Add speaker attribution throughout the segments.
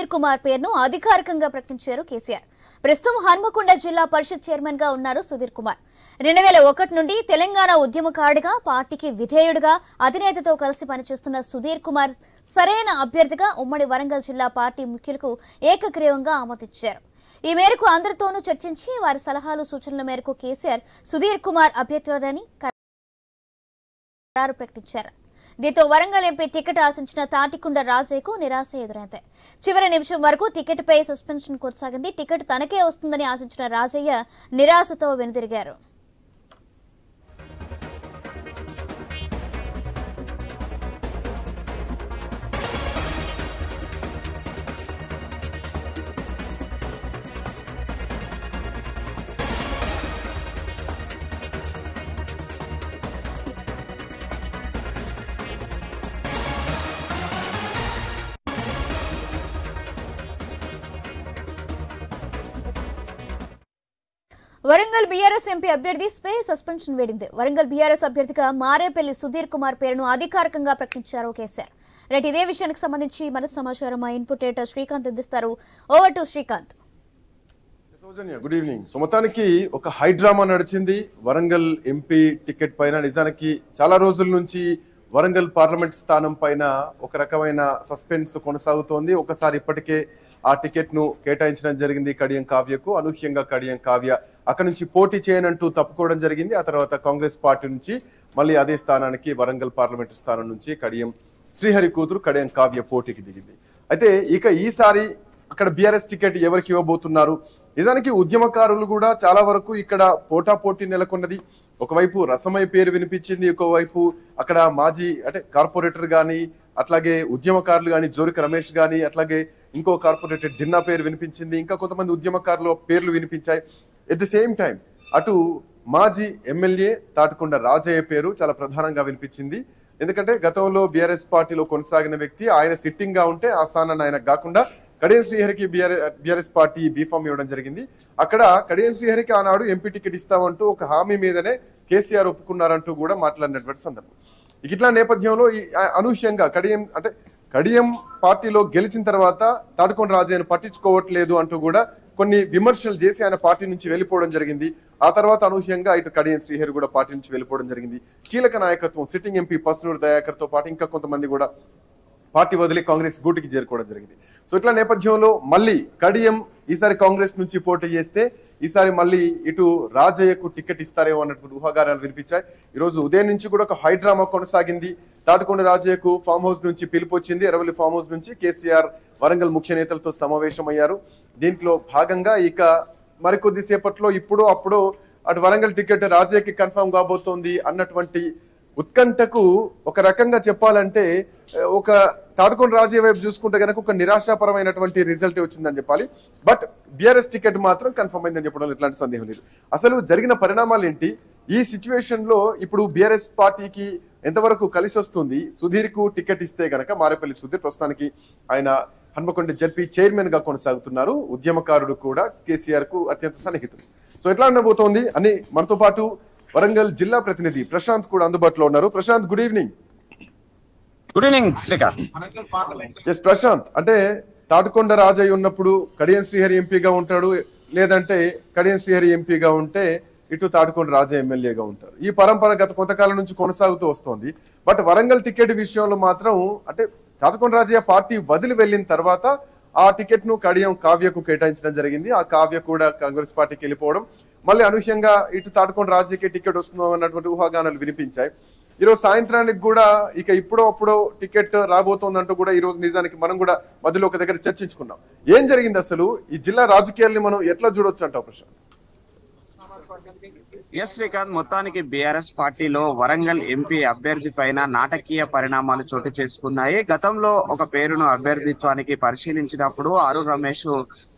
Speaker 1: సుధీర్ కుమార్ పేరును అధికారికంగా ప్రకటించారు కేసీఆర్. ప్రస్తుతం హన్మకొండ జిల్లా పరిషత్ చైర్మన్ గా ఉన్నారు సుధీర్ కుమార్. 2001 నుండి తెలంగాణ ఉద్యమకారుడిగా, పార్టీకి విధేయుడిగా అధినేతతో కలిసి పనిచేస్తున్న సుధీర్ కుమార్ సరైన అభ్యర్థిగా ఉమ్మడి వరంగల్ జిల్లా పార్టీ ముఖ్యులకు ఏకగ్రీవంగా ఆమోదించారు. ఈ మేరకు అందరితోనూ చర్చించి వారి సలహాలు సూచనల మేరకు కేసీఆర్ సుధీర్ కుమార్ అభ్యర్థిని ఖరారు ప్రకటించారు. దీంతో వరంగల్ ఎంపీ టికెట్ ఆశించిన తాటికొండ రాజయ్యకు నిరాశ ఎదురైంది. చివరి నిమిషం వరకు టికెట్ పై సస్పెన్షన్ కొనసాగింది. టికెట్ తనకే వస్తుందని ఆశించిన రాజయ్య నిరాశతో వెనుదిరిగారు. వరంగల్ బీఆర్ఎస్ ఎంపీ అభ్యర్థిపై సస్పెన్షన్ వేడింది. వరంగల్ బీఆర్ఎస్ అభ్యర్థిగా మారేపల్లి సుధీర్ కుమార్ పేరును అధికారికంగా ప్రకటించారు కేసీఆర్. రైట్, ఇదే విషయానికి సంబంధించి మరింత సమాచారం మా ఇన్పుట్ ఎడిటర్ శ్రీకాంత్ అందిస్తారు. Over to Srikanth.
Speaker 2: Good evening. So మొత్తానికి ఒక హై డ్రామా నడిచింది వరంగల్ ఎంపీ టికెట్ పైన. నిజానికి చాలా రోజుల నుంచి వరంగల్ పార్లమెంట్ స్థానం పైన ఒక రకమైన సస్పెన్స్ కొనసాగుతోంది. ఒకసారి ఇప్పటికే ఆ టికెట్ ను కేటాయించడం జరిగింది కడియం కావ్యకు. అనూహ్యంగా కడియం కావ్య అక్కడి నుంచి పోటీ చేయనంటూ తప్పుకోవడం జరిగింది. ఆ తర్వాత కాంగ్రెస్ పార్టీ నుంచి మళ్ళీ అదే స్థానానికి వరంగల్ పార్లమెంటు స్థానం నుంచి కడియం శ్రీహరి కూతురు కడియం కావ్య పోటీకి దిగింది. అయితే ఇక ఈసారి అక్కడ బీఆర్ఎస్ టికెట్ ఎవరికి ఇవ్వబోతున్నారు? నిజానికి ఉద్యమకారులు కూడా చాలా వరకు ఇక్కడ పోటాపోటీ నెలకొన్నది. ఒకవైపు రసమై పేరు వినిపించింది, ఒకవైపు అక్కడ మాజీ అంటే కార్పొరేటర్ గాని, అట్లాగే ఉద్యమకారులు గాని, జోరిక రమేష్ గాని, అట్లాగే ఇంకో కార్పొరేటర్ డిన్నా పేరు వినిపించింది. ఇంకా కొంతమంది ఉద్యమకారుల పేర్లు వినిపించాయి. ఎట్ ది సేమ్ టైం అటు మాజీ ఎమ్మెల్యే తాటికొండ రాజయ్య పేరు చాలా ప్రధానంగా వినిపించింది. ఎందుకంటే గతంలో బీఆర్ఎస్ పార్టీలో కొనసాగిన వ్యక్తి, ఆయన సిట్టింగ్ గా ఉంటే ఆ స్థానాన్ని ఆయన కాకుండా కడియం శ్రీహరికి బీఆర్ఎస్ పార్టీ బీఫామ్ ఇవ్వడం జరిగింది. అక్కడ కడియం శ్రీహరికి ఆనాడు ఎంపీ టికెట్ ఇస్తామంటూ ఒక హామీ మీదనే కేసీఆర్ ఒప్పుకున్నారంటూ కూడా మాట్లాడినటువంటి సందర్భం. ఇట్లా నేపథ్యంలో ఈ అనూహ్యంగా కడియం పార్టీలో గెలిచిన తర్వాత తాటికొండ రాజయ్యను పట్టించుకోవట్లేదు అంటూ కూడా కొన్ని విమర్శలు చేసి ఆయన పార్టీ నుంచి వెళ్ళిపోవడం జరిగింది. ఆ తర్వాత అనూహ్యంగా ఇటు కడియం శ్రీహరి కూడా పార్టీ నుంచి వెళ్ళిపోవడం జరిగింది. కీలక నాయకత్వం సిట్టింగ్ ఎంపీ పసునూరు దయాకర్ తో పాటు ఇంకా కొంతమంది కూడా పార్టీ వదిలి కాంగ్రెస్ గూటికి చేరుకోవడం జరిగింది. సో ఇట్లా నేపథ్యంలో మళ్ళీ కడియం ఈసారి కాంగ్రెస్ నుంచి పోటీ చేస్తే ఈసారి మళ్ళీ ఇటు రాజయ్యకు టికెట్ ఇస్తారేమో అన్నటువంటి ఊహాగానాలు వినిపించాయి. ఈ రోజు ఉదయం నుంచి కూడా ఒక హై డ్రామా కొనసాగింది. తాటికొండ రాజయ్యకు ఫామ్ హౌస్ నుంచి పిలుపు వచ్చింది. ఎర్రవల్లి ఫామ్ హౌస్ నుంచి కేసీఆర్ వరంగల్ ముఖ్య నేతలతో సమావేశమయ్యారు. దీంట్లో భాగంగా ఇక మరికొద్ది సేపట్లో ఇప్పుడు అప్పుడు అటు వరంగల్ టికెట్ రాజయ్యకి కన్ఫర్మ్ కాబోతోంది అన్నటువంటి ఉత్కంఠకు ఒక రకంగా చెప్పాలంటే ఒక తాటికొండ రాజయ్య వైపు చూసుకుంటే కనుక ఒక నిరాశాపరమైనటువంటి రిజల్ట్ వచ్చిందని చెప్పాలి. బట్ బీఆర్ఎస్ టికెట్ మాత్రం కన్ఫర్మ్ అయిందని చెప్పడం ఎట్లాంటి సందేహం లేదు. అసలు జరిగిన పరిణామాలు ఏంటి? ఈ సిచ్యువేషన్ లో ఇప్పుడు బీఆర్ఎస్ పార్టీకి ఎంతవరకు కలిసి వస్తుంది? సుధీర్ కు టికెట్ ఇస్తే గనక మారేపల్లి సుధీర్ ప్రస్తుతానికి ఆయన హన్మకొండ జడ్పీ చైర్మన్ గా కొనసాగుతున్నారు. ఉద్యమకారుడు కూడా కేసీఆర్ కు అత్యంత సన్నిహితుడు. సో ఎట్లా ఉండబోతోంది అని మనతో పాటు వరంగల్ జిల్లా ప్రతినిధి ప్రశాంత్ కూడా అందుబాటులో ఉన్నారు. Prashanth, good evening.
Speaker 3: Good evening Srikanth.
Speaker 2: Yes Prashanth, అంటే తాటికొండ రాజయ్య ఉన్నప్పుడు కడియం శ్రీహరి ఎంపీగా ఉంటాడు, లేదంటే కడియం శ్రీహరి ఎంపీగా ఉంటే ఇటు తాటికొండ రాజయ్య ఎమ్మెల్యేగా ఉంటారు. ఈ పరంపర గత కొంతకాలం నుంచి కొనసాగుతూ వస్తోంది. బట్ వరంగల్ టికెట్ విషయంలో మాత్రం అంటే తాటికొండ రాజయ్య పార్టీ వదిలి వెళ్ళిన తర్వాత ఆ టికెట్ ను కడియం కావ్యకు కేటాయించడం జరిగింది. ఆ కావ్య కూడా కాంగ్రెస్ పార్టీకి వెళ్ళిపోవడం, మళ్ళీ అనూహ్యంగా ఇటు తాటికొండ రాజయ్యకి టికెట్ వస్తుందో అన్నటువంటి ఊహాగానాలు వినిపించాయి. ఈరోజు సాయంత్రానికి కూడా ఇక అప్పుడో టికెట్ రాబోతోందంటూ కూడా ఈ రోజు నిజానికి మనం కూడా మధ్యలో ఒక దగ్గర చర్చించుకున్నాం. ఏం జరిగింది అసలు? ఈ జిల్లా రాజకీయాల్ని మనం ఎట్లా చూడొచ్చు అంటావు ప్రశాంత్?
Speaker 3: ఎస్ శ్రీకాంత్, మొత్తానికి బీఆర్ఎస్ పార్టీలో వరంగల్ ఎంపీ అభ్యర్థి పైన నాటకీయ పరిణామాలు చోటు చేసుకున్నాయి. గతంలో ఒక పేరును అభ్యర్థిత్వానికి పరిశీలించినప్పుడు ఆరు రమేష్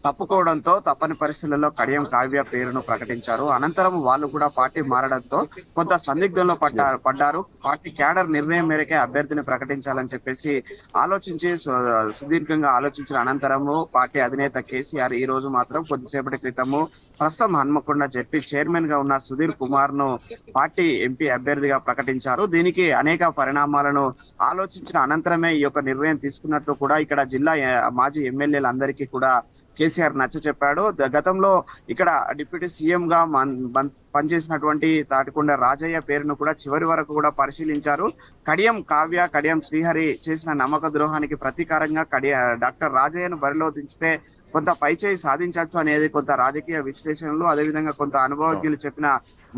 Speaker 3: తప్పుకోవడంతో తప్పని పరిస్థితుల్లో కడియం కావ్య పేరును ప్రకటించారు. అనంతరం వాళ్ళు కూడా పార్టీ మారడంతో కొంత సందిగ్ధంలో పడ్డారు. పార్టీ క్యాడర్ నిర్ణయం మేరకే అభ్యర్థిని ప్రకటించాలని చెప్పేసి ఆలోచించి సుదీర్ఘంగా ఆలోచించిన అనంతరము పార్టీ అధినేత కేసీఆర్ ఈ రోజు మాత్రం కొద్దిసేపటి క్రితము ప్రస్తుతం హన్మకొండ జడ్పీ చైర్మన్ గా ఉన్న సుధీర్ సుధీర్ కుమార్ ను పార్టీ ఎంపీ అభ్యర్థిగా ప్రకటించారు. దీనికి అనేక పరిణామాలను ఆలోచించిన అనంతరమే ఈ యొక్క నిర్ణయం తీసుకున్నట్లు కూడా ఇక్కడ జిల్లా మాజీ ఎమ్మెల్యేలందరికీ కూడా కేసీఆర్ నచ్చ చెప్పాడు. గతంలో ఇక్కడ డిప్యూటీ సీఎం గా పనిచేసినటువంటి తాటికొండ రాజయ్య పేరును కూడా చివరి వరకు కూడా పరిశీలించారు. కడియం కావ్య, కడియం శ్రీహరి చేసిన నమ్మక ద్రోహానికి ప్రతీకారంగా డాక్టర్ రాజయ్యను బరిలో దించితే కొంత పైచేయి సాధించవచ్చు అనేది కొంత రాజకీయ విశ్లేషణలు, అదేవిధంగా కొంత అనుభవజ్ఞులు చెప్పిన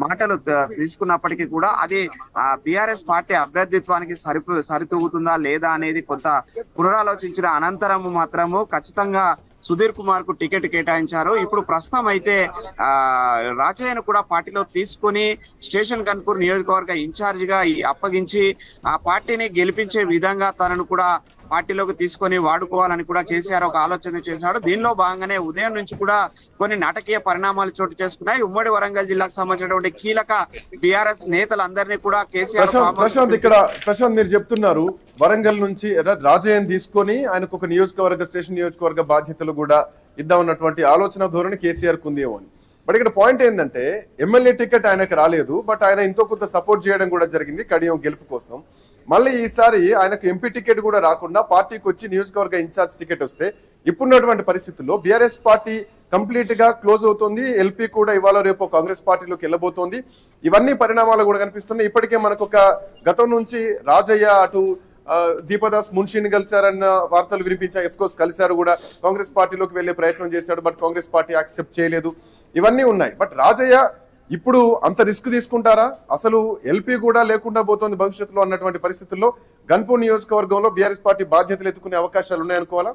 Speaker 3: మాటలు తీసుకున్నప్పటికీ కూడా అది బీఆర్ఎస్ పార్టీ అభ్యర్థిత్వానికి సరితూగుతుందా లేదా అనేది కొంత పునరాలోచించిన అనంతరము మాత్రము ఖచ్చితంగా సుధీర్ కుమార్ కు టికెట్ కేటాయించారు. ఇప్పుడు ప్రస్తుతం అయితే రాజయ్యను కూడా పార్టీలో తీసుకుని స్టేషన్ కన్పూర్ నియోజకవర్గ ఇన్ఛార్జ్ గా అప్పగించి ఆ పార్టీని గెలిపించే విధంగా తనను కూడా పార్టీలోకి తీసుకొని వాడుకోవాలని కూడా కేసీఆర్ ఒక ఆలోచన చేశాడు. దీనిలో భాగంగానే ఉదయం నుంచి కూడా కొన్ని నాటకీయ పరిణామాలు చోటు చేసుకున్నాయి. ఉమ్మడి వరంగల్ జిల్లాకు సంబంధించినటువంటి కీలక బీఆర్ఎస్ నేతలందరినీ కూడా కేసీఆర్
Speaker 2: ప్రశాంత్ మీరు చెప్తున్నారు వరంగల్ నుంచి రాజయ్యను తీసుకొని ఆయనకు ఒక స్టేషన్ నియోజకవర్గ బాధ్యతలు కూడా ఇద్దామన్నటువంటి ఆలోచన ధోరణి కేసీఆర్ కుందేమో అని. బట్ ఇక్కడ పాయింట్ ఏంటంటే ఎమ్మెల్యే టికెట్ ఆయనకు రాలేదు, బట్ ఆయన ఎంతో కొంత సపోర్ట్ చేయడం కూడా జరిగింది కడియం గెలుపు కోసం. మళ్ళీ ఈసారి ఆయనకు ఎంపీ టికెట్ కూడా రాకుండా పార్టీకి వచ్చి నియోజకవర్గ ఇన్ఛార్జ్ టికెట్ వస్తే ఇప్పుడున్నటువంటి పరిస్థితుల్లో బీఆర్ఎస్ పార్టీ కంప్లీట్ గా క్లోజ్ అవుతుంది. ఎల్పీ కూడా ఇవాళ రేపు కాంగ్రెస్ పార్టీలోకి వెళ్ళబోతోంది. ఇవన్నీ పరిణామాలు కూడా కనిపిస్తున్నాయి. ఇప్పటికే మనకు ఒక గతం నుంచి రాజయ్య అటు దీపదాస్ మున్షిని కలిశారన్న వార్తలు వినిపించాయి. అఫ్ కోర్స్ కలిశారు కూడా, కాంగ్రెస్ పార్టీలోకి వెళ్లే ప్రయత్నం చేశాడు, బట్ కాంగ్రెస్ పార్టీ యాక్సెప్ట్ చేయలేదు. ఇవన్నీ ఉన్నాయి. బట్ రాజయ్య ఇప్పుడు అంత రిస్క్ తీసుకుంటారా? అసలు ఎల్పీ కూడా లేకుండా పోతుంది భవిష్యత్తులో అన్నటువంటి పరిస్థితుల్లో గన్పూర్ నియోజకవర్గంలో బీఆర్ఎస్ పార్టీ బాధ్యతలు ఎత్తుకునే అవకాశాలు ఉన్నాయనుకోవాలా?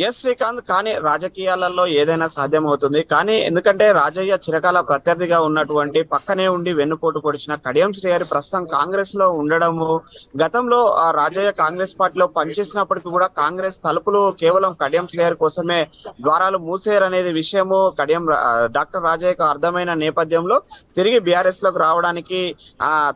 Speaker 3: ఎస్ శ్రీకాంత్, కానీ రాజకీయాలలో ఏదైనా సాధ్యమవుతుంది. కానీ ఎందుకంటే రాజయ్య చిరకాల ప్రత్యర్థిగా ఉన్నటువంటి పక్కనే ఉండి వెన్నుపోటు పొడిచిన కడియం శ్రీహరి ప్రస్తుతం కాంగ్రెస్ లో ఉండడము, గతంలో ఆ రాజయ్య కాంగ్రెస్ పార్టీలో పనిచేసినప్పటికీ కూడా కాంగ్రెస్ తలుపులు కేవలం కడియం శ్రీహరి కోసమే ద్వారాలు మూసేరనేది విషయము డాక్టర్ రాజయ్యకు అర్థమైన నేపథ్యంలో తిరిగి బీఆర్ఎస్ లోకి రావడానికి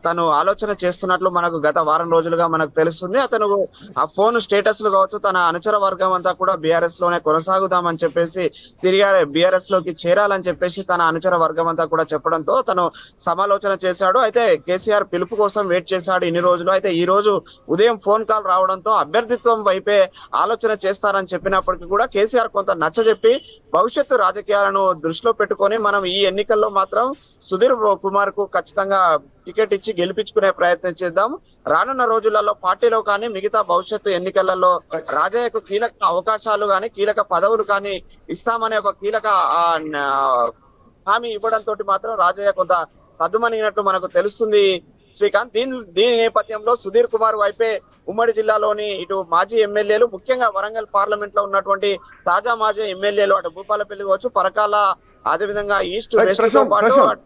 Speaker 3: తను ఆలోచన చేస్తున్నట్లు మనకు గత వారం రోజులుగా మనకు తెలుస్తుంది. అతను ఆ ఫోన్ స్టేటస్లు కావచ్చు, తన అనుచర వర్గం అంతా కూడా బీఆర్ఎస్ లోనే కొనసాగుదామని చెప్పేసి తిరిగి బీఆర్ఎస్ లోకి చేరాలని చెప్పేసి తన అనుచర వర్గం అంతా కూడా చెప్పడంతో తను సమాలోచన చేశాడు. అయితే కేసీఆర్ పిలుపు కోసం వెయిట్ చేశాడు ఇన్ని రోజులు. అయితే ఈ రోజు ఉదయం ఫోన్ కాల్ రావడంతో అభ్యర్థిత్వం వైపే ఆలోచన చేస్తారని చెప్పినప్పటికీ కూడా కేసీఆర్ కొంత నచ్చజెప్పి భవిష్యత్తు రాజకీయాలను దృష్టిలో పెట్టుకొని మనం ఈ ఎన్నికల్లో మాత్రం సుధీర్ కుమార్ కు ఖచ్చితంగా టికెట్ ఇచ్చి గెలిపించుకునే ప్రయత్నం చేద్దాం. రానున్న రోజులలో పార్టీలో కానీ మిగతా భవిష్యత్తు ఎన్నికలలో రాజయ్యకు కీలక అవకాశాలు కానీ కీలక పదవులు కానీ ఇస్తామనే ఒక కీలక హామీ ఇవ్వడంతో మాత్రం రాజయ్య కొంత సద్దుమణిగినట్టు మనకు తెలుస్తుంది శ్రీకాంత్. దీని నేపథ్యంలో సుధీర్ కుమార్ వైపే ఉమ్మడి జిల్లాలోని ఇటు మాజీ ఎమ్మెల్యేలు, ముఖ్యంగా వరంగల్ పార్లమెంట్ లో ఉన్నటువంటి తాజా మాజీ ఎమ్మెల్యేలు అటు భూపాలపల్లి కావచ్చు, పరకాల, అదేవిధంగా ఈస్ట్ వెస్ట్ తో పాటు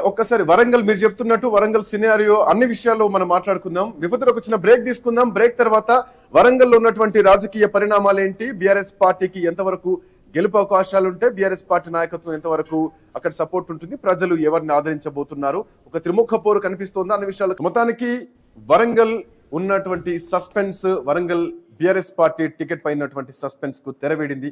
Speaker 2: ఒక్కసారి వరంగల్ మీరు చెప్తున్నట్టు వరంగల్ సినారియో అన్ని విషయాల్లో మనం మాట్లాడుకుందాం. విపత్తులకు వచ్చిన బ్రేక్ తీసుకుందాం. బ్రేక్ తర్వాత వరంగల్ లో ఉన్నటువంటి రాజకీయ పరిణామాలు ఏంటి, బీఆర్ఎస్ పార్టీకి ఎంతవరకు గెలుపు అవకాశాలు ఉంటాయి, బీఆర్ఎస్ పార్టీ నాయకత్వం ఎంతవరకు అక్కడ సపోర్ట్ ఉంటుంది, ప్రజలు ఎవరిని ఆదరించబోతున్నారు, ఒక త్రిముఖ పోరు కనిపిస్తోందా అన్న విషయాలు. మొత్తానికి వరంగల్ ఉన్నటువంటి suspense, Warangal BRS party ticket పైనటువంటి సస్పెన్స్ కు తెరవేడింది.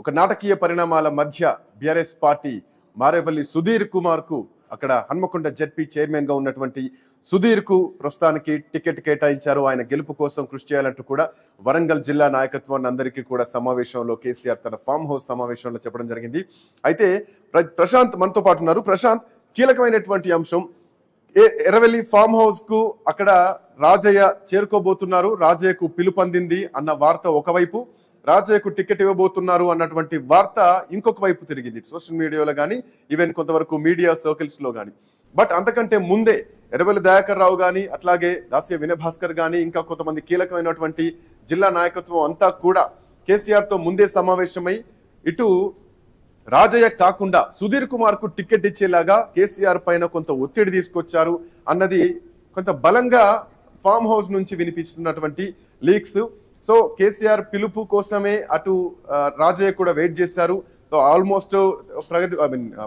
Speaker 2: ఒక నాటకీయ పరిణామాల మధ్య బీఆర్ఎస్ పార్టీ మారేపల్లి సుధీర్ కుమార్ కు, అక్కడ హన్మకొండ జెడ్పీ చైర్మన్ గా ఉన్నటువంటి సుధీర్ కు ప్రస్తుతానికి టికెట్ కేటాయించారు. ఆయన గెలుపు కోసం కృషి చేయాలంటూ కూడా వరంగల్ జిల్లా నాయకత్వాన్ని అందరికీ కూడా సమావేశంలో కేసీఆర్ తన ఫామ్ హౌస్ సమావేశంలో చెప్పడం జరిగింది. అయితే ప్రశాంత్ మనతో పాటు ఉన్నారు. ప్రశాంత్, కీలకమైనటువంటి అంశం ఎర్రవెల్లి ఫామ్ హౌస్ కు అక్కడ రాజయ్య చేరుకోబోతున్నారు, రాజయ్యకు పిలుపందింది అన్న వార్త ఒకవైపు, రాజయ్యకు టికెట్ ఇవ్వబోతున్నారు అన్నటువంటి వార్త ఇంకొక వైపు తిరిగింది సోషల్ మీడియాలో కానీ ఈవెన్ కొంతవరకు మీడియా సర్కిల్స్ లో కానీ. బట్ అంతకంటే ముందే ఎర్రవెల్లి దయాకర్ రావు కానీ, అట్లాగే దాస్య వినయ్ భాస్కర్ కానీ, ఇంకా కొంతమంది కీలకమైనటువంటి జిల్లా నాయకత్వం అంతా కూడా కేసీఆర్ తో ముందే సమావేశమై ఇటు రాజయ్య కాకుండా సుధీర్ కుమార్ కు టికెట్ ఇచ్చేలాగా కేసీఆర్ పైన కొంత ఒత్తిడి తీసుకొచ్చారు అన్నది కొంత బలంగా ఫామ్ హౌస్ నుంచి వినిపిస్తున్నటువంటి లీక్స్. సో కేసీఆర్ పిలుపు కోసమే అటు రాజయ్య కూడా వెయిట్ చేశారు. సో ఆల్మోస్ట్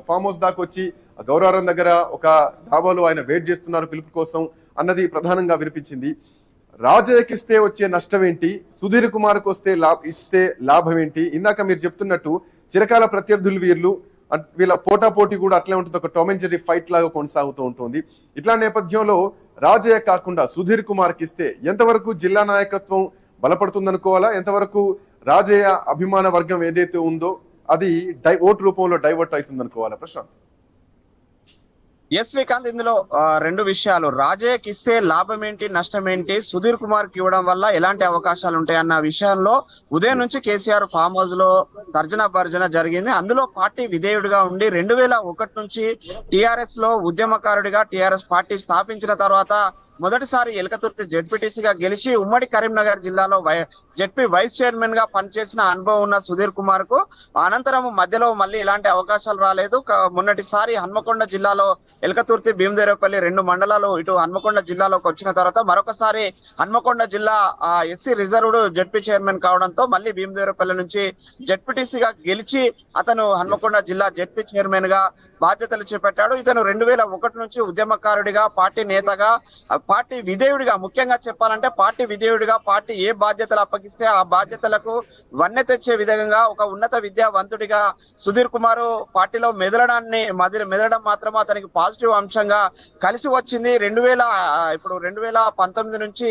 Speaker 2: ఫామ్ హౌస్ దాకా వచ్చి గౌరవరం దగ్గర ఒక డాబాలో ఆయన వెయిట్ చేస్తున్నారు పిలుపు కోసం అన్నది ప్రధానంగా వినిపించింది. రాజయ్యకి ఇస్తే వచ్చే నష్టం ఏంటి, సుధీర్ కుమార్కి ఇస్తే లాభం ఏంటి? ఇందాక మీరు చెప్తున్నట్టు చిరకాల ప్రత్యర్థులు వీళ్ళు, వీళ్ళ పోటాపోటీ కూడా అట్లే ఉంటుంది, ఒక టామ్ అండ్ జెర్రీ ఫైట్ లాగా కొనసాగుతూ ఉంటుంది. ఇట్లా నేపథ్యంలో రాజయ్య కాకుండా సుధీర్ కుమార్కి ఇస్తే ఎంతవరకు జిల్లా నాయకత్వం బలపడుతుందనుకోవాలా, ఎంతవరకు రాజయ్య అభిమాన వర్గం ఏదైతే ఉందో అది ఓటు రూపంలో డైవర్ట్ అవుతుంది అనుకోవాలా ప్రశాంత్?
Speaker 3: ఎస్ శ్రీకాంత్, ఇందులో రెండు విషయాలు. రాజయ్యకి ఇస్తే లాభం ఏంటి, నష్టం ఏంటి, సుధీర్ కుమార్ కి ఇవ్వడం వల్ల ఎలాంటి అవకాశాలు ఉంటాయన్న విషయంలో ఉదయం నుంచి కేసీఆర్ ఫామ్ హౌస్ లో తర్జన భర్జన జరిగింది. అందులో పార్టీ విధేయుడిగా ఉండి 2001 నుంచి టిఆర్ఎస్ లో ఉద్యమకారుడిగా టిఆర్ఎస్ పార్టీ స్థాపించిన తర్వాత మొదటిసారి ఎలకతుర్తి జెడ్పీటీసీగా గెలిచి ఉమ్మడి కరీంనగర్ జిల్లాలో జెడ్పీ వైస్ చైర్మన్ గా పనిచేసిన అనుభవం ఉన్న సుధీర్ కుమార్ కు అనంతరం మధ్యలో మళ్ళీ ఎలాంటి అవకాశాలు రాలేదు. మొన్నటిసారి హన్మకొండ జిల్లాలో ఎలకతుర్తి భీమదేవపల్లి 2 మండలాలు ఇటు హన్మకొండ జిల్లాలోకి వచ్చిన తర్వాత మరొకసారి హన్మకొండ జిల్లా ఎస్సీ రిజర్వ్డ్ జెడ్పీ చైర్మన్ కావడంతో మళ్ళీ భీమదేవపల్లి నుంచి జెడ్పీటీసీగా గెలిచి అతను హన్మకొండ జిల్లా జెడ్పీ చైర్మన్ గా బాధ్యతలు చేపట్టాడు. ఇతను 2001 నుంచి ఉద్యమకారుడిగా, పార్టీ నేతగా, పార్టీ విధేయుడిగా, ముఖ్యంగా చెప్పాలంటే పార్టీ విధేయుడిగా పార్టీ ఏ బాధ్యతలు అప్పగిస్తే ఆ బాధ్యతలకు వన్నె తెచ్చే విధంగా ఒక ఉన్నత విద్యావంతుడిగా సుధీర్ కుమార్ పార్టీలో మెదలడం మాత్రం అతనికి పాజిటివ్ అంశంగా కలిసి వచ్చింది. 2019 నుంచి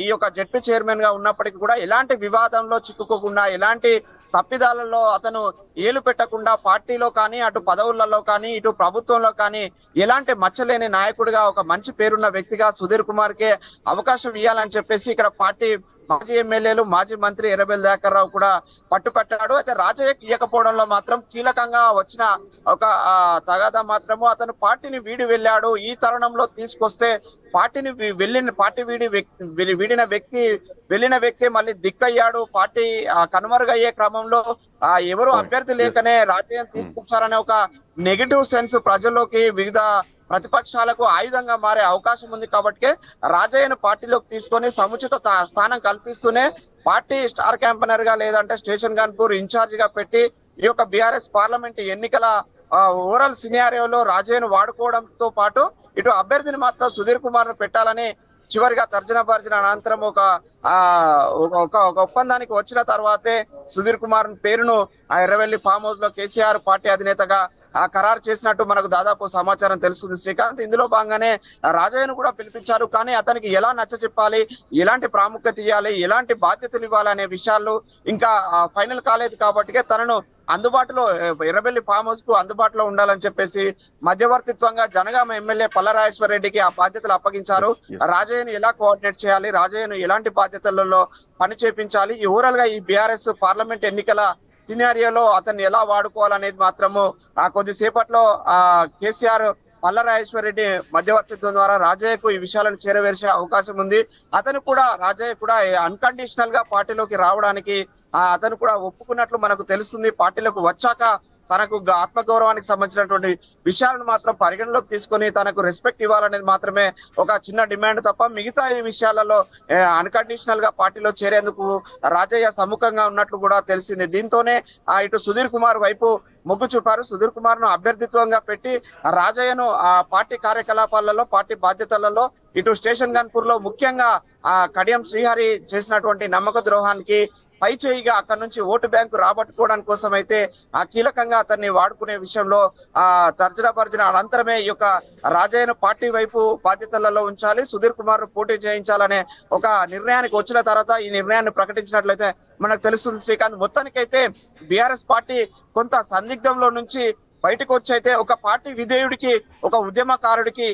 Speaker 3: ఈ యొక్క జెడ్పీ చైర్మన్ గా ఉన్నప్పటికీ కూడా ఎలాంటి వివాదంలో చిక్కుకోకుండా, ఎలాంటి తప్పిదాలలో అతను ఏలు పెట్టకుండా పార్టీలో కానీ, అటు పదవులలో కానీ, ఇటు ప్రభుత్వంలో కానీ ఎలాంటి మచ్చలేని నాయకుడిగా, ఒక మంచి పేరున్న వ్యక్తిగా సుధీర్ కుమార్ కే అవకాశం ఇవ్వాలని చెప్పేసి ఇక్కడ పార్టీ మాజీ ఎమ్మెల్యేలు, మాజీ మంత్రి ఎర్రబెల్లి దయాకర్ రావు కూడా పట్టుపట్టాడు. అయితే రాజయ్యకి ఇవ్వకపోవడంలో మాత్రం కీలకంగా వచ్చిన ఒక తగాదా మాత్రము అతను పార్టీని వీడి వెళ్ళాడు. ఈ తరుణంలో తీసుకొస్తే పార్టీని వీడిన వ్యక్తి మళ్ళీ దిక్కయ్యాడు. పార్టీ కనుమరుగయ్యే క్రమంలో ఎవరు అభ్యర్థి లేకనే రాజయ్యను తీసుకొచ్చారనే ఒక నెగిటివ్ సెన్స్ ప్రజల్లోకి, వివిధ ప్రతిపక్షాలకు ఆయుధంగా మారే అవకాశం ఉంది. కాబట్టి రాజయ్యను పార్టీలోకి తీసుకొని సముచిత స్థానం కల్పిస్తూనే పార్టీ స్టార్ క్యాంపెయినర్ గా లేదంటే స్టేషన్ గన్పూర్ ఇన్ఛార్జ్ గా పెట్టి ఈ యొక్క బీఆర్ఎస్ పార్లమెంట్ ఎన్నికల ఓవరాల్ సినారియోలో రాజయ్యను వాడుకోవడంతో పాటు ఇటు అభ్యర్థిని మాత్రం సుధీర్ కుమార్ ను పెట్టాలని చివరిగా తర్జన భర్జన అనంతరం ఒక ఒప్పందానికి వచ్చిన తర్వాతే సుధీర్ కుమార్ పేరును ఎర్రవెల్లి ఫామ్ హౌస్ లో కేసీఆర్ పార్టీ అధినేతగా ఖరారు చేసినట్టు మనకు దాదాపు సమాచారం తెలుస్తుంది శ్రీకాంత్. ఇందులో భాగంగానే రాజయ్యను కూడా పిలిపించారు. కానీ అతనికి ఎలా నచ్చ చెప్పాలి, ఎలాంటి ప్రాముఖ్యత ఇవ్వాలి, ఎలాంటి బాధ్యతలు ఇవ్వాలి అనే విషయాలు ఇంకా ఫైనల్ కాలేదు. కాబట్టి తనను అందుబాటులో ఎర్రబెల్లి ఫామ్ హౌస్ కు అందుబాటులో ఉండాలని చెప్పేసి మధ్యవర్తిత్వంగా జనగామ ఎమ్మెల్యే పల్లరాజేశ్వర రెడ్డికి ఆ బాధ్యతలు అప్పగించారు. రాజయ్యను ఎలా కోఆర్డినేట్ చేయాలి, రాజయ్యను ఎలాంటి బాధ్యతలలో పని చేపించాలి, ఓవరాల్ గా ఈ బీఆర్ఎస్ పార్లమెంట్ ఎన్నికల సినారియోలో అతన్ని ఎలా వాడుకోవాలనేది మాత్రము కొద్దిసేపట్లో కేసీఆర్ పల్లరాజేశ్వర రెడ్డి మధ్యవర్తిత్వం ద్వారా రాజయ్యకు ఈ విషయాలను చేరవేసే అవకాశం ఉంది. రాజయ్య కూడా అన్కండిషనల్ గా పార్టీలోకి రావడానికి అతను కూడా ఒప్పుకున్నట్లు మనకు తెలుస్తుంది. పార్టీలోకి వచ్చాక తనకు ఆత్మగౌరవానికి సంబంధించినటువంటి విషయాలను మాత్రం పరిగణలోకి తీసుకొని తనకు రెస్పెక్ట్ ఇవ్వాలనేది మాత్రమే ఒక చిన్న డిమాండ్ తప్ప మిగతా ఈ విషయాలలో అన్కండిషనల్ గా పార్టీలో చేరేందుకు రాజయ్య సముఖంగా ఉన్నట్లు కూడా తెలిసింది. దీంతోనే ఇటు సుధీర్ కుమార్ వైపు మొగ్గు చూపారు. సుధీర్ కుమార్ ను అభ్యర్థిత్వంగా పెట్టి రాజయ్యను ఆ పార్టీ కార్యకలాపాలలో, పార్టీ బాధ్యతలలో ఇటు స్టేషన్ గన్పూర్ లో ముఖ్యంగా కడియం శ్రీహరి చేసినటువంటి నమ్మక ద్రోహానికి పై చేయిగా అక్కడి నుంచి ఓటు బ్యాంకు రాబట్టుకోవడానికి కోసం అయితే కీలకంగా అతన్ని వాడుకునే విషయంలో తర్జన భర్జన అనంతరమే ఈ యొక్క రాజయ్యను పార్టీ వైపు బాధ్యతలలో ఉంచాలి, సుధీర్ కుమార్ పోటీ చేయించాలనే ఒక నిర్ణయానికి వచ్చిన తర్వాత ఈ నిర్ణయాన్ని ప్రకటించినట్లయితే మనకు తెలుస్తుంది శ్రీకాంత్. మొత్తానికైతే బీఆర్ఎస్ పార్టీ కొంత సందిగ్ధంలో నుంచి బయటకు వచ్చి అయితే ఒక పార్టీ విధేయుడికి, ఒక ఉద్యమకారుడికి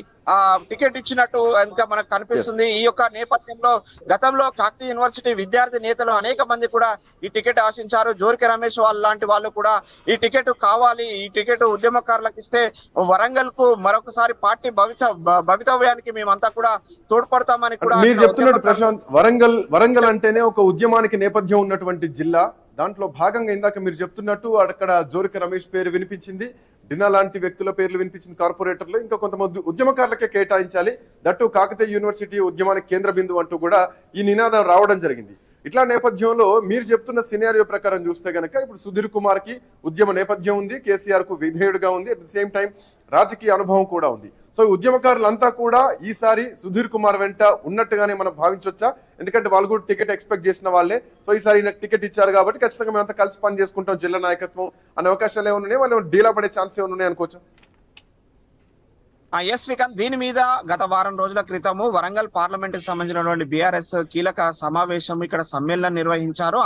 Speaker 3: టికెట్ ఇచ్చినట్టు ఇంకా మనకు కనిపిస్తుంది. ఈ యొక్క నేపథ్యంలో గతంలో కాకతీయ యూనివర్సిటీ విద్యార్థి నేతలు అనేక మంది కూడా ఈ టికెట్ ఆశించారు. జోరికి రమేష్ లాంటి వాళ్ళు కూడా ఈ టికెట్ కావాలి, ఈ టికెట్ ఉద్యమకారులకు ఇస్తే వరంగల్ కు మరొకసారి పార్టీ భవితవ్యానికి మేమంతా కూడా తోడ్పడతామని కూడా
Speaker 2: మీరు చెప్తున్నట్టు ప్రశాంత్, వరంగల్ అంటేనే ఒక ఉద్యమానికి నేపథ్యం ఉన్నటువంటి జిల్లా. దాంట్లో భాగంగా ఇందాక మీరు చెప్తున్నట్టు అక్కడ జోరికి రమేష్ పేరు వినిపించింది, డినా లాంటి వ్యక్తుల పేర్లు వినిపించింది, కార్పొరేటర్లు, ఇంకా కొంతమంది ఉద్యమకారులకే కేటాయించాలి, దట్టు కాకతీయ యూనివర్సిటీ ఉద్యమానికి కేంద్ర బిందువు అంటూ కూడా ఈ నినాదం రావడం జరిగింది. ఇట్లా నేపథ్యంలో మీరు చెప్తున్న సినారియో ప్రకారం చూస్తే గనక ఇప్పుడు సుధీర్ కుమార్ కి ఉద్యమ నేపథ్యం ఉంది, కేసీఆర్ కు విధేయుడుగా ఉంది, అట్ ద సేమ్ టైం రాజకీయ అనుభవం కూడా ఉంది. సో ఉద్యమకారులంతా కూడా ఈసారి సుధీర్ కుమార్ వెంట ఉన్నట్టుగానే మనం భావించవచ్చా? ఎందుకంటే వాళ్ళు కూడా టికెట్ ఎక్స్పెక్ట్ చేసిన వాళ్ళే. సో ఈసారి టికెట్ ఇచ్చారు కాబట్టి ఖచ్చితంగా మేమంతా కలిసి పని చేసుకుంటాం జిల్లా నాయకత్వం అనే అవకాశాలు ఏమైనా ఉన్నాయి, వాళ్ళు డీలా పడే ఛాన్స్ ఏమైనా ఉన్నాయి అనుకోవచ్చు?
Speaker 3: ఎస్ శ్రీకాంత్, దీని మీద గత వారం రోజుల క్రితము వరంగల్ పార్లమెంట్ కి సంబంధించినటువంటి బీఆర్ఎస్ కీలక సమావేశం ఇక్కడ సమ్మేళనం నిర్వహించారు.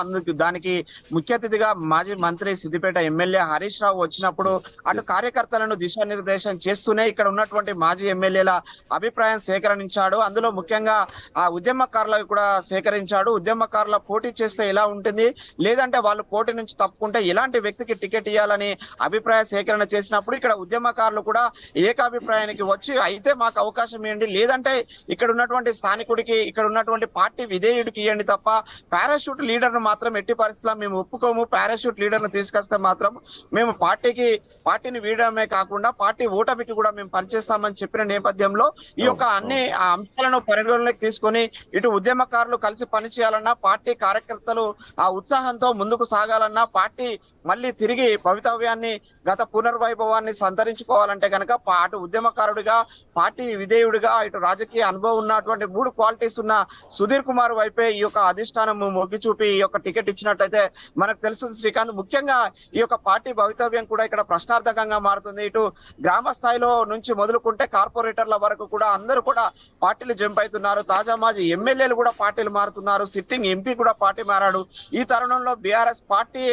Speaker 3: దానికి ముఖ్య అతిథిగా మాజీ మంత్రి సిద్దిపేట ఎమ్మెల్యే హరీష్ రావు వచ్చినప్పుడు అటు కార్యకర్తలను దిశానిర్దేశం చేస్తూనే ఇక్కడ ఉన్నటువంటి మాజీ ఎమ్మెల్యేల అభిప్రాయం సేకరించాడు. అందులో ముఖ్యంగా ఆ ఉద్యమకారులకు కూడా సేకరించాడు. ఉద్యమకారుల పోటీ చేస్తే ఎలా ఉంటుంది, లేదంటే వాళ్ళు పోటీ నుంచి తప్పుకుంటే ఎలాంటి వ్యక్తికి టికెట్ ఇవ్వాలని అభిప్రాయ సేకరణ చేసినప్పుడు ఇక్కడ ఉద్యమకారులు కూడా ఏకాభిప్రాయానికి వచ్చి అయితే మాకు అవకాశం ఇవ్వండి, లేదంటే ఇక్కడ ఉన్నటువంటి స్థానికుడికి ఇక్కడ ఉన్నటువంటి పార్టీ విధేయుడికి ఇవ్వండి తప్ప పారాషూట్ లీడర్ ను మాత్రం ఎట్టి పరిస్థితుల్లో మేము ఒప్పుకోము, పారాషూట్ లీడర్ ను తీసుకొస్తే మాత్రం మేము పార్టీని వీడడమే కాకుండా పార్టీ ఓటమికి కూడా మేము పనిచేస్తామని చెప్పిన నేపథ్యంలో ఈ యొక్క అన్ని అంశాలను పరిగణలోకి తీసుకొని ఇటు ఉద్యమకారులు కలిసి పనిచేయాలన్నా, పార్టీ కార్యకర్తలు ఆ ఉత్సాహంతో ముందుకు సాగాలన్నా, పార్టీ మళ్ళీ తిరిగి భవితవ్యాన్ని గత పునర్వైభవాన్ని సంతరించుకోవాలంటే కనుక అటు ఉద్యమకారుడిగా, పార్టీ విధేయుడిగా, ఇటు రాజకీయ అనుభవం ఉన్నటువంటి 3 క్వాలిటీస్ ఉన్న సుధీర్ కుమార్ వైపే ఈ యొక్క అధిష్టానం మొగ్గి చూపి ఈ యొక్క టికెట్ ఇచ్చినట్టయితే మనకు తెలుస్తుంది శ్రీకాంత్. ముఖ్యంగా ఈ యొక్క పార్టీ భవితవ్యం కూడా ఇక్కడ ప్రశ్నార్థకంగా మారుతుంది. ఇటు గ్రామ స్థాయిలో నుంచి మొదలుకుంటే కార్పొరేటర్ల వరకు కూడా అందరూ కూడా పార్టీలు జంప్ అవుతున్నారు. తాజా మాజీ ఎమ్మెల్యేలు కూడా పార్టీలు మారుతున్నారు. సిట్టింగ్ ఎంపీ కూడా పార్టీ మారాడు. ఈ తరుణంలో బీఆర్ఎస్ పార్టీ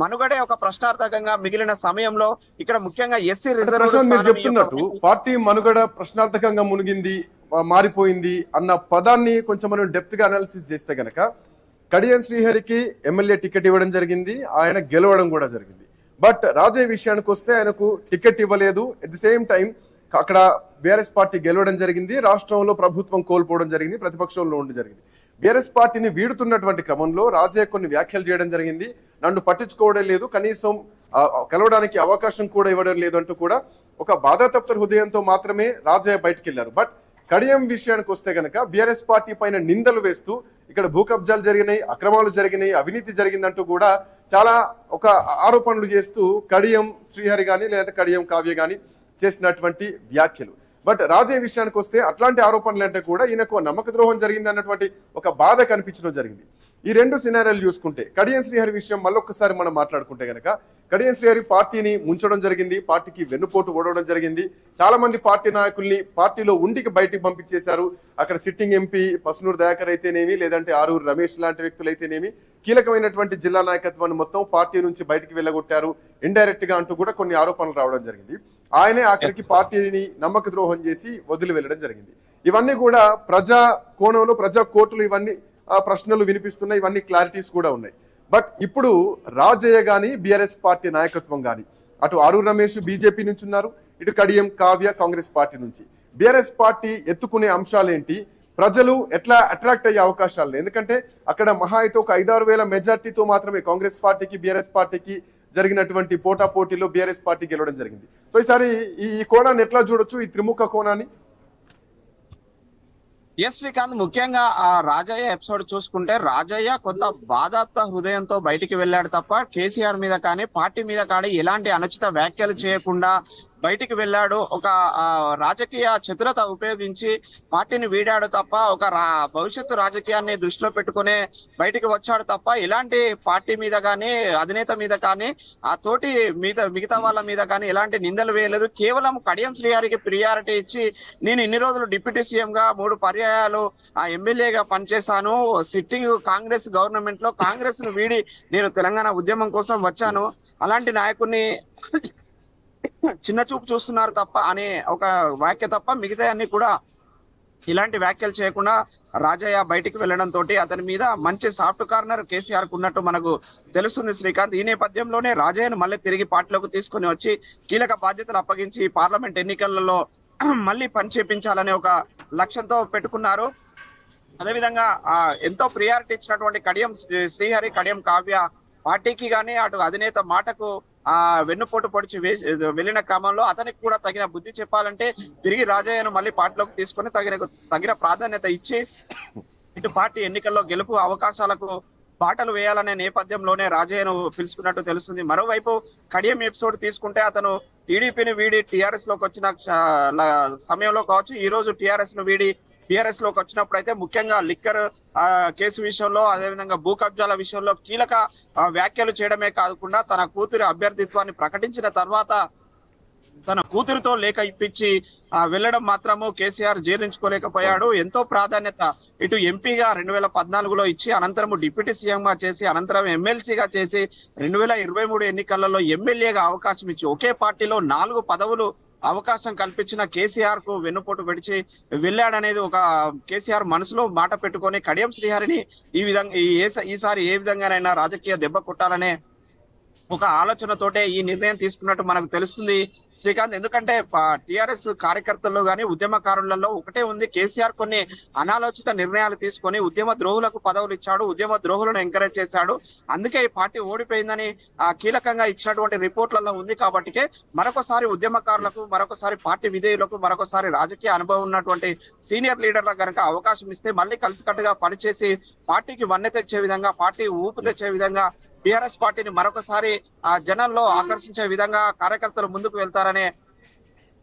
Speaker 3: మనుగడే ఒక ప్రశ్నార్థకంగా మిగిలిన సమయంలో ఇక్కడ ముఖ్యంగా ఎస్సీ రిజర్వ్
Speaker 2: పార్టీ మనుగడ ప్రశ్నార్థకంగా మునిగింది, మారిపోయింది అన్న పదాన్ని కొంచెం మనం డెప్త్ గా అనాలిసిస్ చేస్తే గనక కడియం శ్రీహరికి ఎమ్మెల్యే టికెట్ ఇవ్వడం జరిగింది, ఆయన గెలవడం కూడా జరిగింది. బట్ రాజయ్య విషయానికి వస్తే ఆయనకు టికెట్ ఇవ్వలేదు. అట్ ది సేమ్ టైం అక్కడ బీఆర్ఎస్ పార్టీ గెలవడం జరిగింది, రాష్ట్రంలో ప్రభుత్వం కోల్పోవడం జరిగింది, ప్రతిపక్షంలో ఉండడం జరిగింది. బీఆర్ఎస్ పార్టీని వీడుతున్నటువంటి క్రమంలో రాజయ్య కొన్ని వ్యాఖ్యలు చేయడం జరిగింది. నన్ను పట్టించుకోవడం లేదు, కనీసం కలవడానికి అవకాశం కూడా ఇవ్వడం లేదు అంటూ కూడా ఒక బాధాతప్త హృదయంతో మాత్రమే రాజయ్య బయటకు వెళ్లారు. బట్ కడియం విషయానికి వస్తే గనక బీఆర్ఎస్ పార్టీ పైన నిందలు వేస్తూ ఇక్కడ భూ కబ్జాలు జరిగినాయి, అక్రమాలు జరిగినాయి, అవినీతి జరిగిందంటూ కూడా చాలా ఒక ఆరోపణలు చేస్తూ కడియం శ్రీహరి గాని లేదంటే కడియం కావ్య గాని చేసినటువంటి వ్యాఖ్యలు. బట్ రాజయ్య విషయానికి వస్తే అట్లాంటి ఆరోపణలు అంటే కూడా ఈయనకు నమ్మక ద్రోహం జరిగింది అన్నటువంటి ఒక బాధ కనిపించడం జరిగింది. ఈ 2 సినారియాలు చూసుకుంటే కడియం శ్రీహరి విషయం మళ్ళొక్కసారి మనం మాట్లాడుకుంటే గనక కడియం శ్రీహరి పార్టీని ముంచడం జరిగింది, పార్టీకి వెన్నుపోటు ఓడవడం జరిగింది. చాలా మంది పార్టీ నాయకుల్ని పార్టీలో ఉండికి బయటికి పంపించేశారు. అక్కడ సిట్టింగ్ ఎంపీ పసునూరు దయాకర్ అయితేనేమి, లేదంటే ఆరూరు రమేష్ లాంటి వ్యక్తులు అయితేనేమి కీలకమైనటువంటి జిల్లా నాయకత్వాన్ని మొత్తం పార్టీ నుంచి బయటికి వెళ్ళగొట్టారు ఇండైరెక్ట్ గా అంటూ కూడా కొన్ని ఆరోపణలు రావడం జరిగింది. ఆయనే ఆఖరికి పార్టీని నమ్మక ద్రోహం చేసి వదిలి వెళ్ళడం జరిగింది. ఇవన్నీ కూడా ప్రజా కోణంలో ప్రజా కోర్టులు ఇవన్నీ ప్రశ్నలు వినిపిస్తున్నాయి, ఇవన్నీ క్లారిటీస్ కూడా ఉన్నాయి. బట్ ఇప్పుడు రాజయ్య గాని బీఆర్ఎస్ పార్టీ నాయకత్వం గాని అటు ఆరూరు రమేష్ బీజేపీ నుంచి ఉన్నారు, ఇటు కడియం కావ్య కాంగ్రెస్ పార్టీ నుంచి. బీఆర్ఎస్ పార్టీ ఎత్తుకునే అంశాలేంటి, ప్రజలు ఎట్లా అట్రాక్ట్ అయ్యే అవకాశాలు? ఎందుకంటే అక్కడ మహా అయితే ఒక 5-6 వేల మెజార్టీతో మాత్రమే కాంగ్రెస్ పార్టీకి బీఆర్ఎస్ పార్టీకి జరిగినటువంటి పోటాపోటీలో బీఆర్ఎస్ పార్టీ గెలవడం జరిగింది. సో ఈసారి ఈ కోణాన్ని ఎట్లా చూడొచ్చు, ఈ త్రిముఖ కోణాన్ని?
Speaker 3: ఎస్ శ్రీకాంత్, ముఖ్యంగా ఆ రాజయ్య ఎపిసోడ్ చూసుకుంటే రాజయ్య కొంత బాధాప్త హృదయంతో బయటికి వెళ్ళాడు తప్ప కేసీఆర్ మీద కానీ పార్టీ మీద కానీ ఎలాంటి అనుచిత వ్యాఖ్యలు చేయకుండా బయటికి వెళ్ళాడు. ఒక రాజకీయ చతురత ఉపయోగించి పార్టీని వీడాడు తప్ప ఒక భవిష్యత్తు రాజకీయాన్ని దృష్టిలో పెట్టుకునే బయటికి వచ్చాడు తప్ప ఎలాంటి పార్టీ మీద కానీ అధినేత మీద కానీ ఆ తోటి మిగతా వాళ్ళ మీద కానీ ఎలాంటి నిందలు వేయలేదు. కేవలం కడియం శ్రీహరికి ప్రియారిటీ ఇచ్చి నేను ఇన్ని రోజులు డిప్యూటీ సీఎం గా 3 పర్యాయాలు ఆ ఎమ్మెల్యేగా పనిచేశాను, సిట్టింగ్ కాంగ్రెస్ గవర్నమెంట్ లో కాంగ్రెస్ ను వీడి నేను తెలంగాణ ఉద్యమం కోసం వచ్చాను, అలాంటి నాయకుడిని చిన్న చూపు చూస్తున్నారు తప్ప అనే ఒక వ్యాఖ్య తప్ప మిగతా అన్ని కూడా ఇలాంటి వ్యాఖ్యలు చేయకుండా రాజయ్య బయటికి వెళ్లడం తోటి అతని మీద మంచి సాఫ్ట్ కార్నర్ కేసీఆర్ కు ఉన్నట్టు మనకు తెలుస్తుంది శ్రీకాంత్. ఈ నేపథ్యంలోనే రాజయ్యను మళ్ళీ తిరిగి పార్టీలోకి తీసుకుని వచ్చి కీలక బాధ్యతలు అప్పగించి పార్లమెంట్ ఎన్నికలలో మళ్ళీ పని చేపించాలనే ఒక లక్ష్యంతో పెట్టుకున్నారు. అదేవిధంగా ఎంతో ప్రియారిటీ ఇచ్చినటువంటి కడియం శ్రీహరి, కడియం కావ్య పార్టీకి గానీ అటు అధినేత మాటకు వెన్నుపోటు పొడిచి వెళ్ళిన క్రమంలో అతనికి కూడా తగిన బుద్ధి చెప్పాలంటే తిరిగి రాజయ్యను మళ్ళీ పార్టీలోకి తీసుకొని తగిన ప్రాధాన్యత ఇచ్చి ఇటు పార్టీ ఎన్నికల్లో గెలుపు అవకాశాలకు బాటలు వేయాలనే నేపథ్యంలోనే రాజయ్యను పిలుచుకున్నట్టు తెలుస్తుంది. మరోవైపు కడియం ఎపిసోడ్ తీసుకుంటే అతను టీడీపీని వీడి టీఆర్ఎస్ లోకి వచ్చిన సమయంలో కావచ్చు, ఈ రోజు టీఆర్ఎస్ ను వీడి టీఆర్ఎస్ లోకి వచ్చినప్పుడు అయితే ముఖ్యంగా లిక్కర్ కేసు విషయంలో, అదేవిధంగా భూ కబ్జాల విషయంలో కీలక వ్యాఖ్యలు చేయడమే కాకుండా తన కూతురి అభ్యర్థిత్వాన్ని ప్రకటించిన తర్వాత తన కూతురితో లేఖ ఇప్పించి వెళ్ళడం మాత్రము కేసీఆర్ జీర్ణించుకోలేకపోయాడు. ఎంతో ప్రాధాన్యత ఇటు ఎంపీగా 2014లో ఇచ్చి అనంతరం డిప్యూటీ సీఎం గా చేసి అనంతరం ఎమ్మెల్సీగా చేసి 2023 ఎన్నికలలో ఎమ్మెల్యేగా అవకాశం ఇచ్చి ఒకే పార్టీలో 4 పదవులు అవకాశం కల్పించిన కేసీఆర్ కు వెన్నుపోటు పెడిచి వెళ్ళాడనేది ఒక కేసీఆర్ మనసులో మాట పెట్టుకొని కడియం శ్రీహరిని ఈ విధంగా ఈసారి ఏ విధంగానైనా రాజకీయ దెబ్బ కొట్టాలనే ఒక ఆలోచనతోటే ఈ నిర్ణయం తీసుకున్నట్టు మనకు తెలుస్తుంది శ్రీకాంత్. ఎందుకంటే టిఆర్ఎస్ కార్యకర్తల్లో గానీ ఉద్యమకారులలో ఒకటే ఉంది, కేసీఆర్ కొన్ని అనాలోచిత నిర్ణయాలు తీసుకొని ఉద్యమ ద్రోహులకు పదవులు ఇచ్చాడు, ఉద్యమ ద్రోహులను ఎంకరేజ్ చేశాడు, అందుకే ఈ పార్టీ ఓడిపోయిందని కీలకంగా ఇచ్చినటువంటి రిపోర్ట్లలో ఉంది. కాబట్టికే మరొకసారి ఉద్యమకారులకు, మరొకసారి పార్టీ విధేయులకు, మరొకసారి రాజకీయ అనుభవం ఉన్నటువంటి సీనియర్ లీడర్లకు కనుక అవకాశం ఇస్తే మళ్ళీ కలిసికట్టుగా పనిచేసి పార్టీకి వన్నె తెచ్చే విధంగా, పార్టీ ఊపు తెచ్చే విధంగా టిఆర్ఎస్ పార్టీని మరొకసారి జనంలో ఆకర్షించే విధంగా కార్యకర్తలు ముందుకు వెళ్తారనే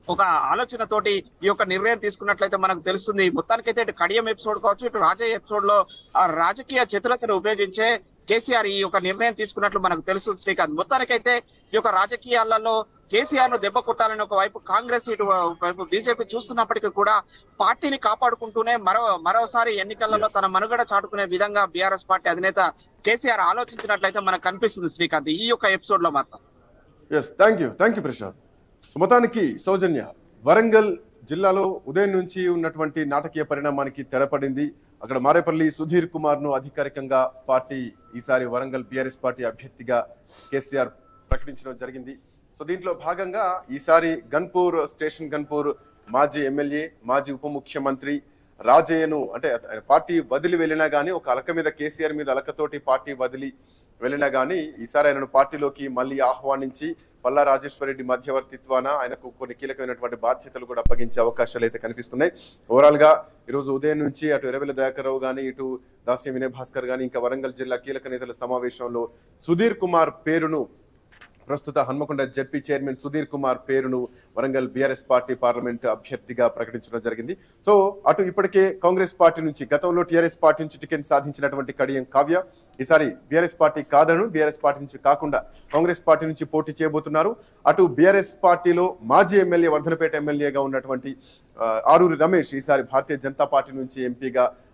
Speaker 3: ఒక ఆలోచనతోటి ఈ యొక్క నిర్ణయం తీసుకున్నట్లయితే మనకు తెలుస్తుంది. మొత్తానికైతే ఇటు కడియం ఎపిసోడ్ కావచ్చు, ఇటు రాజయ్య ఎపిసోడ్ లో రాజకీయ చతురతను ఉపయోగించే కేసీఆర్ ఈ యొక్క నిర్ణయం తీసుకున్నట్లు మనకు తెలుసు శ్రీకాంత్. మొత్తానికైతే ఈ యొక్క రాజకీయాలలో కేసీఆర్ ను దెబ్బ కొట్టాలని ఒకవైపు కాంగ్రెస్, ఇటు వైపు బీజేపీ చూస్తున్నప్పటికీ కూడా పార్టీని కాపాడుకుంటూనే మరోసారి ఎన్నికలలో తన మనుగడ చాటుకునే విధంగా బీఆర్ఎస్ పార్టీ అధినేత కేసీఆర్ ఆలోచించినట్లయితే మనకు కనిపిస్తుంది శ్రీకాంత్ ఈ యొక్క ఎపిసోడ్ లో మాత్రం.
Speaker 2: Thank you Prashanth. మొత్తానికి సౌజన్య, వరంగల్ జిల్లాలో ఉదయం నుంచి ఉన్నటువంటి నాటకీయ పరిణామానికి తెరపడింది. అక్కడ మారేపల్లి సుధీర్ కుమార్ ను అధికారికంగా పార్టీ ఈసారి వరంగల్ బీఆర్ఎస్ పార్టీ అభ్యర్థిగా కేసీఆర్ ప్రకటించడం జరిగింది. సో దీంట్లో భాగంగా ఈసారి గన్పూర్ మాజీ ఎమ్మెల్యే, మాజీ ఉప ముఖ్యమంత్రి రాజయ్యను, అంటే పార్టీ వదిలి వెళ్ళినా గానీ, ఒక అలక మీద కేసీఆర్ మీద అలకతోటి పార్టీ వదిలి వెళ్ళినా గానీ ఈసారి ఆయనను పార్టీలోకి మళ్ళీ ఆహ్వానించి పల్లా రాజేశ్వరరెడ్డి మధ్యవర్తిత్వాన ఆయనకు కొన్ని కీలకమైనటువంటి బాధ్యతలు కూడా అప్పగించే అవకాశాలు అయితే కనిపిస్తున్నాయి. ఓవరాల్ గా ఈరోజు ఉదయం నుంచి అటు ఎర్రవెల్లి దయాకర్రావు గానీ, ఇటు దాస్యం వినయ్ భాస్కర్ గానీ, ఇంకా వరంగల్ జిల్లా కీలక నేతల సమావేశంలో సుధీర్ కుమార్ పేరును, ప్రస్తుత హన్మకొండ జెడ్పీ చైర్మన్ సుధీర్ కుమార్ పేరును వరంగల్ బీఆర్ఎస్ పార్టీ పార్లమెంట్ అభ్యర్థిగా ప్రకటించడం జరిగింది. సో అటు ఇప్పటికే కాంగ్రెస్ పార్టీ నుంచి, గతంలో టీఆర్ఎస్ పార్టీ నుంచి టికెట్ సాధించినటువంటి కడియం కావ్య ఈసారి బీఆర్ఎస్ పార్టీ కాదను, బీఆర్ఎస్ పార్టీ నుంచి కాకుండా కాంగ్రెస్ పార్టీ నుంచి పోటీ చేయబోతున్నారు. అటు బీఆర్ఎస్ పార్టీలో మాజీ ఎమ్మెల్యే, వర్ధనపేట ఎమ్మెల్యేగా ఉన్నటువంటి ఆరూరి రమేష్ ఈసారి భారతీయ జనతా పార్టీ నుంచి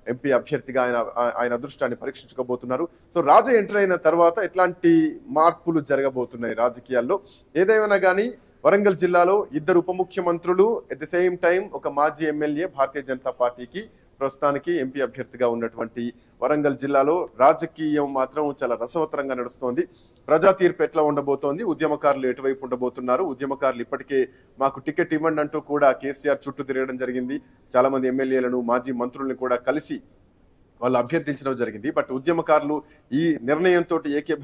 Speaker 2: ఎంపీ అభ్యర్థిగా ఆయన అదృష్టాన్ని పరీక్షించుకోబోతున్నారు. సో రాజా ఎంటర్ అయిన తర్వాత ఎట్లాంటి మార్పులు జరగబోతున్నాయి రాజకీయాల్లో? ఏదేమైనా కానీ వరంగల్ జిల్లాలో 2 ఉప ముఖ్యమంత్రులు, ఎట్ ది సేమ్ టైం ఒక మాజీ ఎమ్మెల్యే భారతీయ జనతా పార్టీకి ప్రస్తుతానికి ఎంపీ అభ్యర్థిగా ఉన్నటువంటి వరంగల్ జిల్లాలో రాజకీయం మాత్రం చాలా రసవత్తరంగా నడుస్తోంది. ప్రజా తీర్పు ఎట్లా ఉండబోతోంది, ఉద్యమకారులు ఎటువైపు ఉండబోతున్నారు, ఉద్యమకారులు ఇప్పటికే మాకు టికెట్ ఇవ్వండి అంటూ కూడా కేసీఆర్ చుట్టూ తిరగడం జరిగింది. చాలా మంది ఎమ్మెల్యేలను, మాజీ మంత్రుల్ని కూడా కలిసి వాళ్ళు అభ్యర్థించడం జరిగింది. బట్ ఉద్యమకారులు ఈ నిర్ణయంతో ఏకీభ